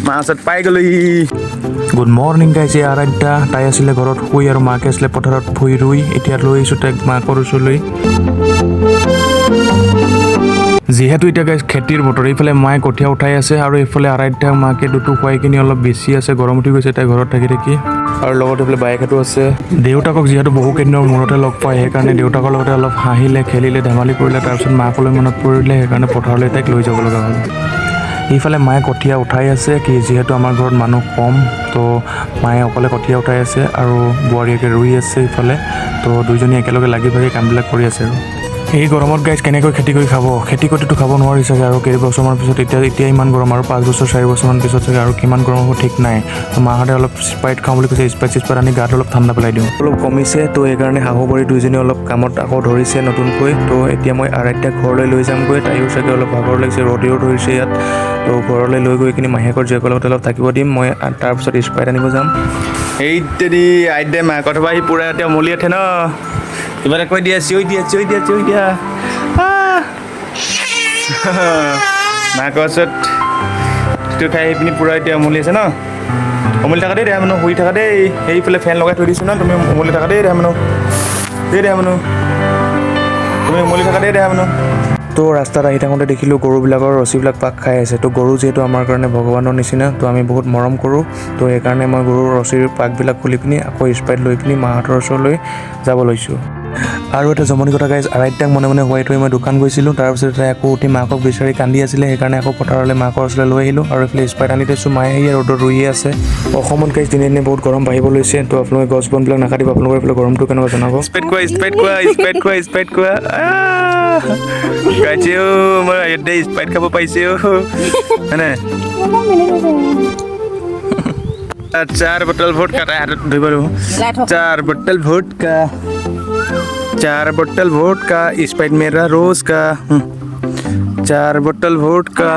মাছত পাই গ'লো। Good morning guys. আৰাধ্যা তাই আছিলে ঘৰত শুই আৰু মাকে আছিলে পথাৰত ভুই ৰুই। এতিয়া লৈ আহিছোঁ তাইক মাকৰ ওচৰলৈ। যিহেতু এতিয়া গাইজ খেতিৰ বতৰ, এইফালে মায়ে কঠীয়া উঠাই আছে আৰু এইফালে আৰাধ্যাক মাকে দুটু খুৱাই কিনি অলপ বেছি আছে, গৰম উঠি গৈছে তাই ঘৰত থাকি থাকি। আৰু লগতে এইফালে বাইকতো আছে। দেউতাকক যিহেতু বহুকেইদিনৰ মূৰতে লগ পায়, সেইকাৰণে দেউতাকৰ লগতে অলপ হাঁহিলে, খেলিলে, ধেমালি কৰিলে। তাৰপিছত মাকলৈ মনত পৰিলে, সেইকাৰণে পথাৰলৈ তাইক লৈ যাব লগা হ'ল। এইফালে মায়ে কঠীয়া উঠাই আছে, কি যিহেতু আমাৰ ঘৰত মানুহ কম, তো মায়ে অকলে কঠীয়া উঠাই আছে আৰু বোৱাৰীয়েকে ৰুই আছে ইফালে। তো দুইজনী একেলগে লাগি ভাগি কামবিলাক কৰি আছে। আৰু এই গৰমত গাইজ কেনেকৈ খেতি কৰি খাব? খেতি কৰিতো খাব নোৱাৰি চাগে আৰু কেইবছৰমান পিছত। এতিয়া ইমান গৰম, আৰু 5 বছৰ 4 বছৰমান পিছত চাগে আৰু কিমান গৰম হ'ব ঠিক নাই। তো মাহঁতে অলপ স্প্ৰাইট খাওঁ বুলি কৈছে, স্প্ৰাইট আনি গাত অলপ ঠাণ্ডা পেলাই দিওঁ। অলপ কমিছে, তো সেইকাৰণে শাহু বোৱাৰী দুইজনী অলপ কামত আকৌ ধৰিছে নতুনকৈ। তো এতিয়া মই আৰাধ্যাক ঘৰলৈ লৈ যামগৈ। তাইও চাগে অলপ ভাগৰ লাগিছে, ৰ'দেও ধৰিছে ইয়াত। তো ঘৰলৈ লৈ গৈ কিনি মাহীয়েকৰ জীয়েকৰ লগত অলপ থাকিব দিম মই, তাৰপিছত স্প্ৰাইট আনিব যাম। এই তেৰি আইডে মাকৰ পৰা সি পুৰা এতিয়া মলি উঠে ন, কিবা এটা কৈ দিয়া, চিঞৰি দিয়া মাকৰ ওচৰত সেইটো খাই আহি পিনি পুৰা এতিয়া উমলি আছে ন। উমলি থকা দেই, দেহা মানুহ শুই থকা দেই। সেইফালে ফেন লগাই থৈ দিছোঁ ন, তুমি উমলি থকা দেই, দেহা মানুহ তুমি উমলি থকা দেই, দেহা মানুহ। তো ৰাস্তাত আহি থাকোঁতে দেখিলোঁ গৰুবিলাকৰ ৰছীবিলাক পাক খাই আছে। তো গৰু যিহেতু আমাৰ কাৰণে ভগৱানৰ নিচিনা, তো আমি বহুত মৰম কৰোঁ। তো সেইকাৰণে মই গৰুৰ ৰছীৰ পাকবিলাক খুলি পিনি আকৌ স্প্ৰাইট লৈ পিনি মাহঁতৰ ওচৰলৈ যাব লৈছোঁ। আৰু এটা জমনি কথা গাইজ, আৰাধ্যাক মনে মনে শুৱাই থৈ মই দোকান গৈছিলোঁ। তাৰপিছত তাই আকৌ উঠি মাকক বিচাৰি কান্দি আছিলে, সেইকাৰণে আকৌ পথাৰলৈ মাকৰ ওচৰলৈ লৈ আহিলোঁ। আৰু এইফালে স্প্ৰাইট আনি থৈছোঁ, মায়ে সেয়া ৰ'দত ৰুইয়ে আছে। অসমত গাইজ দিনে দিনে বহুত গৰম বাঢ়িব লৈছে। তো আপোনালোকে গছ বনবিলাক নাকাটিব। আপোনালোকৰ এইফালে গৰমটো কেনেকুৱা জনাব। স্প্ৰাইট খোৱা কাইছেও মই এতিয়া স্প্ৰাইট খাব পাইছেও হয়নে। 4 बोतल वोडका हातत ধৰিব লাগিব। 4 बोतल वोडका स्प्राइट मेरा रोज का 4 बोतल वोडका।